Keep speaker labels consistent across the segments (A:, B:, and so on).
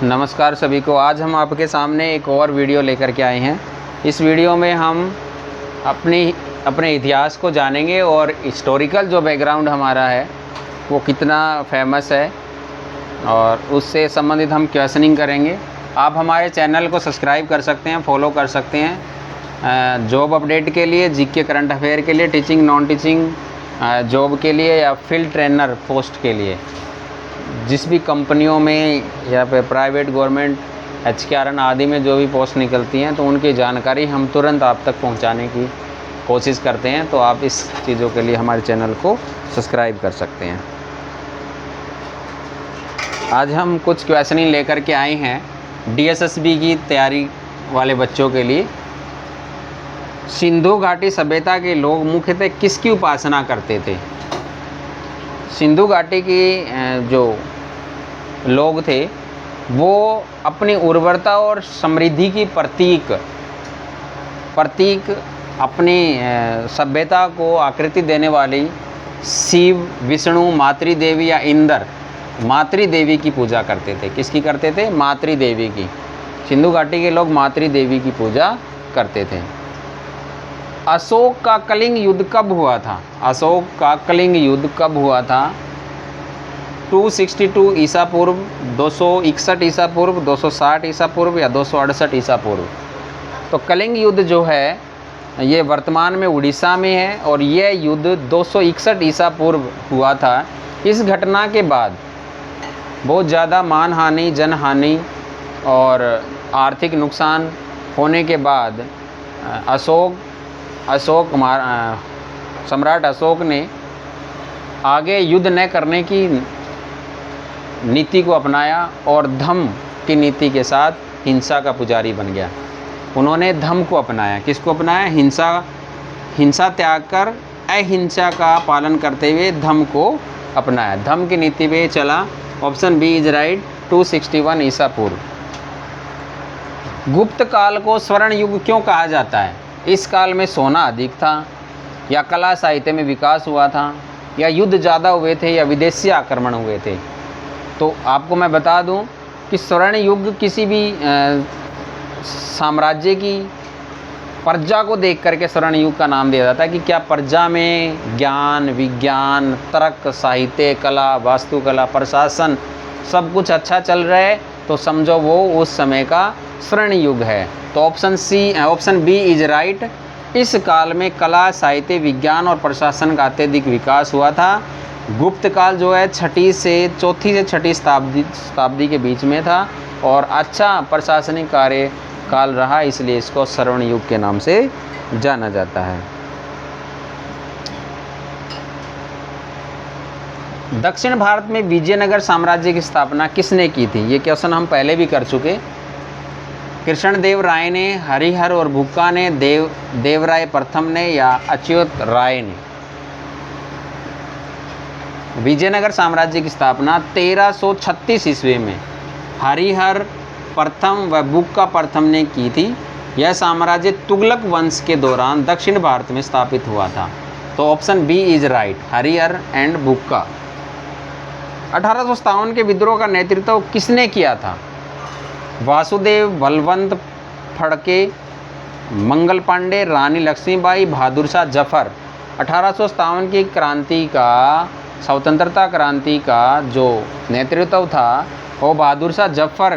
A: नमस्कार सभी को। आज हम आपके सामने एक और वीडियो लेकर के आए हैं। इस वीडियो में हम अपने इतिहास को जानेंगे और हिस्टोरिकल जो बैकग्राउंड हमारा है वो कितना फेमस है और उससे संबंधित हम क्वेश्चनिंग करेंगे। आप हमारे चैनल को सब्सक्राइब कर सकते हैं, फॉलो कर सकते हैं। जॉब अपडेट के लिए, जीके करंट अफेयर के लिए, टीचिंग नॉन टीचिंग जॉब के लिए या फील्ड ट्रेनर पोस्ट के लिए, जिस भी कंपनियों में या फिर प्राइवेट गवर्नमेंट HKRN आदि में जो भी पोस्ट निकलती हैं तो उनकी जानकारी हम तुरंत आप तक पहुंचाने की कोशिश करते हैं। तो आप इस चीज़ों के लिए हमारे चैनल को सब्सक्राइब कर सकते हैं। आज हम कुछ क्वेश्चनिंग लेकर के आए हैं DSSB की तैयारी वाले बच्चों के लिए। सिंधु घाटी सभ्यता के लोग मुख्यतः किसकी उपासना करते थे? सिंधु घाटी की जो लोग थे वो अपनी उर्वरता और समृद्धि की प्रतीक अपनी सभ्यता को आकृति देने वाली शिव, विष्णु, मातृ देवी या इंद्र, मातृ देवी की पूजा करते थे। किसकी करते थे? मातृ देवी की। सिंधु घाटी के लोग मातृ देवी की पूजा करते थे। अशोक का कलिंग युद्ध कब हुआ था? अशोक का कलिंग युद्ध कब हुआ था? 262 ईसा पूर्व, 261 ईसा पूर्व, 260 ईसा पूर्व या 268 ईसा पूर्व। तो कलिंग युद्ध जो है ये वर्तमान में उड़ीसा में है और यह युद्ध 261 ईसा पूर्व हुआ था। इस घटना के बाद बहुत ज़्यादा मानहानि, जनहानि और आर्थिक नुकसान होने के बाद सम्राट अशोक ने आगे युद्ध न करने की नीति को अपनाया और धम्म की नीति के साथ हिंसा का पुजारी बन गया। उन्होंने धम्म को अपनाया। किसको अपनाया? हिंसा त्याग कर अहिंसा का पालन करते हुए धम्म को अपनाया। धम्म की नीति पे चला। ऑप्शन बी इज राइट, 261 ईसा पूर्व। गुप्त काल को स्वर्ण युग क्यों कहा जाता है? इस काल में सोना अधिक था या कला साहित्य में विकास हुआ था या युद्ध ज़्यादा हुए थे या विदेशी आक्रमण हुए थे? तो आपको मैं बता दूं कि स्वर्ण युग किसी भी साम्राज्य की प्रजा को देख करके स्वर्ण युग का नाम दिया जाता है कि क्या प्रजा में ज्ञान, विज्ञान, तर्क, साहित्य, कला, वास्तुकला, प्रशासन सब कुछ अच्छा चल रहा है तो समझो वो उस समय का स्वर्ण युग है। तो ऑप्शन बी इज राइट। इस काल में कला, साहित्य, विज्ञान और प्रशासन का अत्यधिक विकास हुआ था। गुप्त काल जो है चौथी से छठी शताब्दी के बीच में था और अच्छा प्रशासनिक कार्य काल रहा, इसलिए इसको स्वर्ण युग के नाम से जाना जाता है। दक्षिण भारत में विजयनगर साम्राज्य की स्थापना किसने की थी? ये क्वेश्चन हम पहले भी कर चुके। कृष्णदेव राय ने, हरिहर और भुक्का ने, देवराय प्रथम ने या अच्युत राय ने? विजयनगर साम्राज्य की स्थापना 1336 ईस्वी में हरिहर प्रथम व बुक्का प्रथम ने की थी। यह साम्राज्य तुगलक वंश के दौरान दक्षिण भारत में स्थापित हुआ था। तो option B is right, Harihara and Bukka. 1857 के विद्रोह का नेतृत्व किसने किया था? वासुदेव, बलवंत फड़के, मंगल पांडे, रानी लक्ष्मीबाई, बहादुर शाह जफर। 1857 की क्रांति का, स्वतंत्रता क्रांति का जो नेतृत्व था वो बहादुर शाह जफर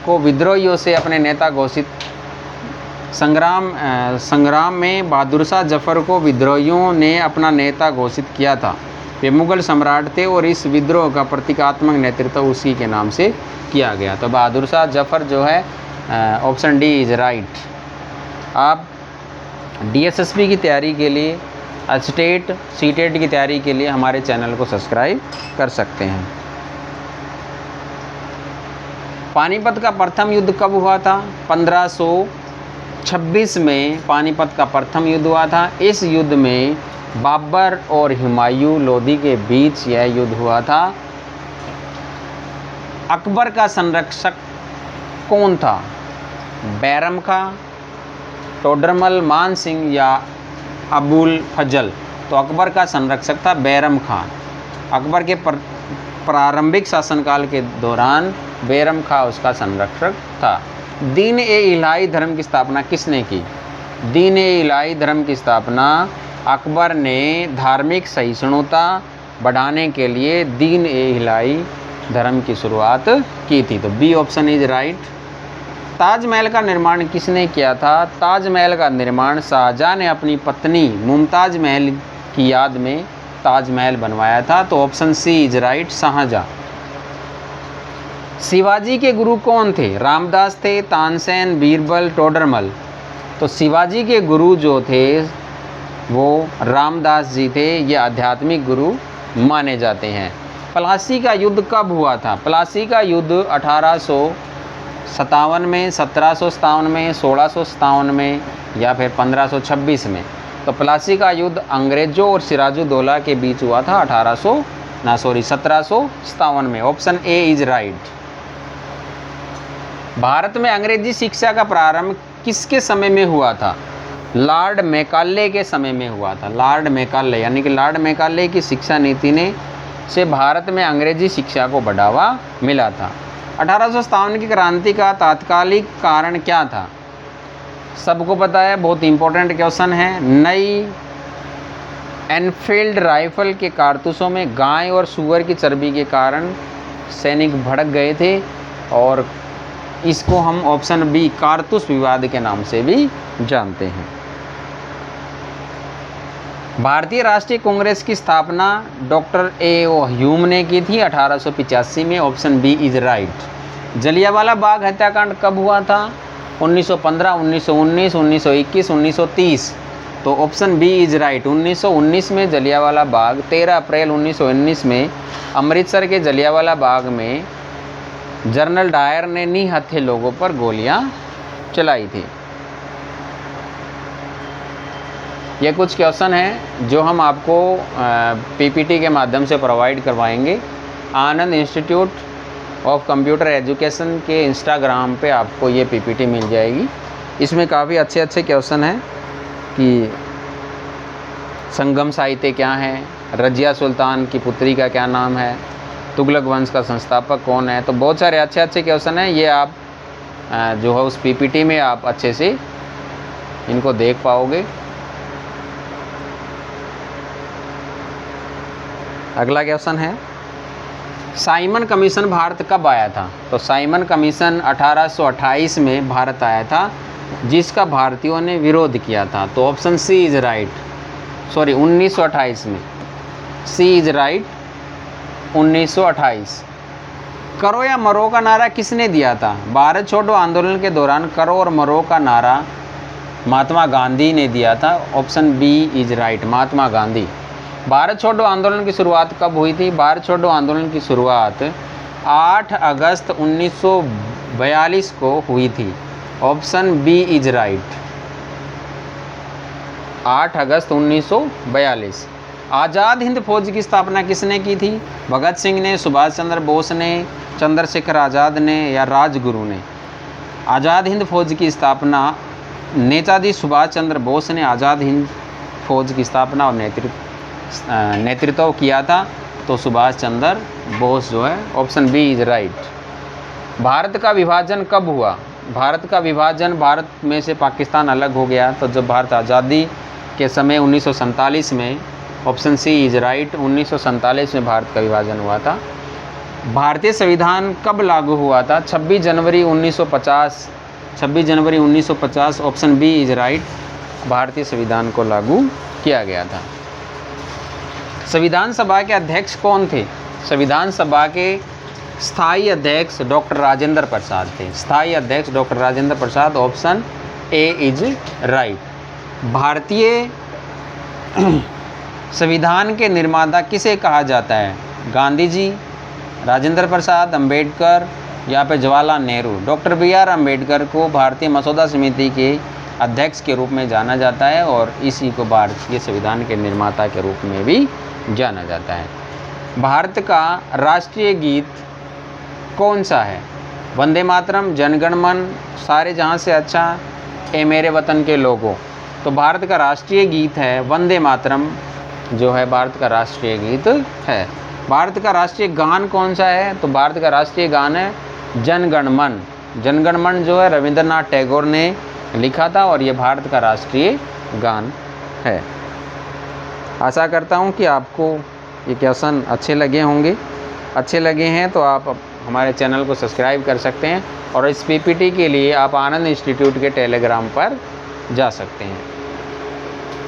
A: को विद्रोहियों से अपने नेता घोषित संग्राम में बहादुर शाह जफर को विद्रोहियों ने अपना नेता घोषित किया था। वे मुगल सम्राट थे और इस विद्रोह का प्रतीकात्मक नेतृत्व उसी के नाम से किया गया। तो बहादुर शाह जफर जो है ऑप्शन डी इज राइट। आप DSSB की तैयारी के लिए, स्टेट सीटेट की तैयारी के लिए हमारे चैनल को सब्सक्राइब कर सकते हैं। पानीपत का प्रथम युद्ध कब हुआ था? 1526 में पानीपत का प्रथम युद्ध हुआ था। इस युद्ध में बाबर और हुमायूं लोदी के बीच यह युद्ध हुआ था। अकबर का संरक्षक कौन था? बैरम खां, टोडरमल, मान सिंह या अबुल फजल? तो अकबर का संरक्षक था बैरम खां। अकबर के प्रारंभिक शासनकाल के दौरान बैरम खां उसका संरक्षक था। दीन ए इलाही धर्म की स्थापना किसने की? दीन ए इलाही धर्म की स्थापना अकबर ने धार्मिक सहिष्णुता बढ़ाने के लिए दीन ए इलाही धर्म की शुरुआत की थी। तो B option is right. Taj Mahal का निर्माण किसने किया था? ताजमहल का निर्माण शाहजहां ने अपनी पत्नी मुमताज महल की याद में ताजमहल बनवाया था। तो option C is right, Shahjahan. Shivaji के गुरु कौन थे? रामदास थे, तानसेन, बीरबल, टोडरमल। तो शिवाजी के गुरु जो थे वो रामदास जी थे, ये आध्यात्मिक गुरु माने जाते हैं। प्लासी का युद्ध कब हुआ था? प्लासी का युद्ध 1857 में, 1757 में, 1657 में या फिर 1526 में। तो प्लासी का युद्ध अंग्रेजों और सिराजुद्दौला के बीच हुआ था 1757 में। Option A is right. Bharat में अंग्रेजी शिक्षा का प्रारंभ किसके समय में हुआ था? लॉर्ड मैकाले के समय में हुआ था। लॉर्ड मैकाले, यानी कि लॉर्ड मैकाले की शिक्षा नीति ने से भारत में अंग्रेजी शिक्षा को बढ़ावा मिला था। 1857 की क्रांति का तात्कालिक कारण क्या था? सबको पता है, बहुत इंपॉर्टेंट क्वेश्चन है। नई एनफील्ड राइफल के कारतूसों में गाय और सूअर की चर्बी के कारण सैनिक भड़क गए थे और इसको हम ऑप्शन बी कारतूस विवाद के नाम से भी जानते हैं। भारतीय राष्ट्रीय कांग्रेस की स्थापना डॉक्टर ए.ओ. ह्यूम ने की थी 1885 में। Option B is right. Jallianwala Bagh हत्याकांड कब हुआ था? 1915, 1919, 1921, 1930। तो ऑप्शन बी इज राइट। 1919 में जलियांवाला बाग, 13 अप्रैल 1919 में अमृतसर के जलियांवाला बाग में जनरल डायर ने निहत्थे लोगों पर गोलियां चलाई थी। ये कुछ क्वेश्चन हैं जो हम आपको पीपीटी के माध्यम से प्रोवाइड करवाएंगे। आनंद इंस्टीट्यूट ऑफ कंप्यूटर एजुकेशन के इंस्टाग्राम पे आपको ये पीपीटी मिल जाएगी। इसमें काफ़ी अच्छे अच्छे क्वेश्चन हैं कि संगम साहित्य क्या है, रजिया सुल्तान की पुत्री का क्या नाम है, तुगलक वंश का संस्थापक कौन है। तो बहुत सारे अच्छे अच्छे क्वेश्चन हैं। ये आप जो है उस पीपीटी में आप अच्छे से इनको देख पाओगे। अगला क्वेश्चन है, साइमन कमीशन भारत कब आया था? तो साइमन कमीशन 1828 में भारत आया था, जिसका भारतीयों ने विरोध किया था। तो option C is right. Sorry, 1928 में। C is right, 1928। करो या मरो का नारा किसने दिया था? भारत छोड़ो आंदोलन के दौरान करो और मरो का नारा महात्मा गांधी ने दिया था। Option B is right, Mahatma Gandhi. Bharat छोड़ो आंदोलन की शुरुआत कब हुई थी? भारत छोड़ो आंदोलन की शुरुआत 8 अगस्त 1942 को हुई थी। ऑप्शन बी इज राइट, 8 अगस्त 1942। आज़ाद हिंद फौज की स्थापना किसने की थी? भगत सिंह ने, सुभाष चंद्र बोस ने, चंद्रशेखर आज़ाद ने या राजगुरु ने? आज़ाद हिंद फौज की स्थापना नेताजी सुभाष चंद्र बोस ने आज़ाद हिंद फौज की स्थापना और नेतृत्व किया था। तो सुभाष चंद्र बोस जो है, option B is right. Bharat का विभाजन कब हुआ? भारत का विभाजन, भारत में से पाकिस्तान अलग हो गया तो जब भारत आज़ादी के समय 1947 में। ऑप्शन सी इज राइट, 1947 में भारत का विभाजन हुआ था। भारतीय संविधान कब लागू हुआ था? 26 जनवरी 1950। 26 जनवरी 1950। ऑप्शन बी इज राइट, भारतीय संविधान को लागू किया गया था। संविधान सभा के अध्यक्ष कौन थे? संविधान सभा के स्थायी अध्यक्ष डॉक्टर राजेंद्र प्रसाद थे। स्थायी अध्यक्ष doctor Rajendra Prasad. Option A is right. भारतीय संविधान के निर्माता किसे कहा जाता है? गांधी जी, राजेंद्र प्रसाद, अंबेडकर या फिर जवाहरलाल नेहरू? Doctor B R. अंबेडकर को भारतीय मसौदा समिति के अध्यक्ष के रूप में जाना जाता है और इसी को भारतीय संविधान के निर्माता के रूप में भी जाना जाता है। भारत का राष्ट्रीय गीत कौन सा है? वंदे मातरम, जनगण मन, सारे जहां से अच्छा, ए मेरे वतन के लोगों? तो भारत का राष्ट्रीय गीत है वंदे मातरम, जो है भारत का राष्ट्रीय गीत है। भारत का राष्ट्रीय गान कौन सा है? तो भारत का राष्ट्रीय गान है जन गण मन। जन गण मन जो है रविंद्रनाथ टैगोर ने लिखा था और ये भारत का राष्ट्रीय गान है। आशा करता हूँ कि आपको ये क्वेश्चन अच्छे लगे होंगे। अच्छे लगे हैं तो आप हमारे चैनल को सब्सक्राइब कर सकते हैं और इस पीपीटी के लिए आप आनंद इंस्टीट्यूट के टेलीग्राम पर जा सकते हैं।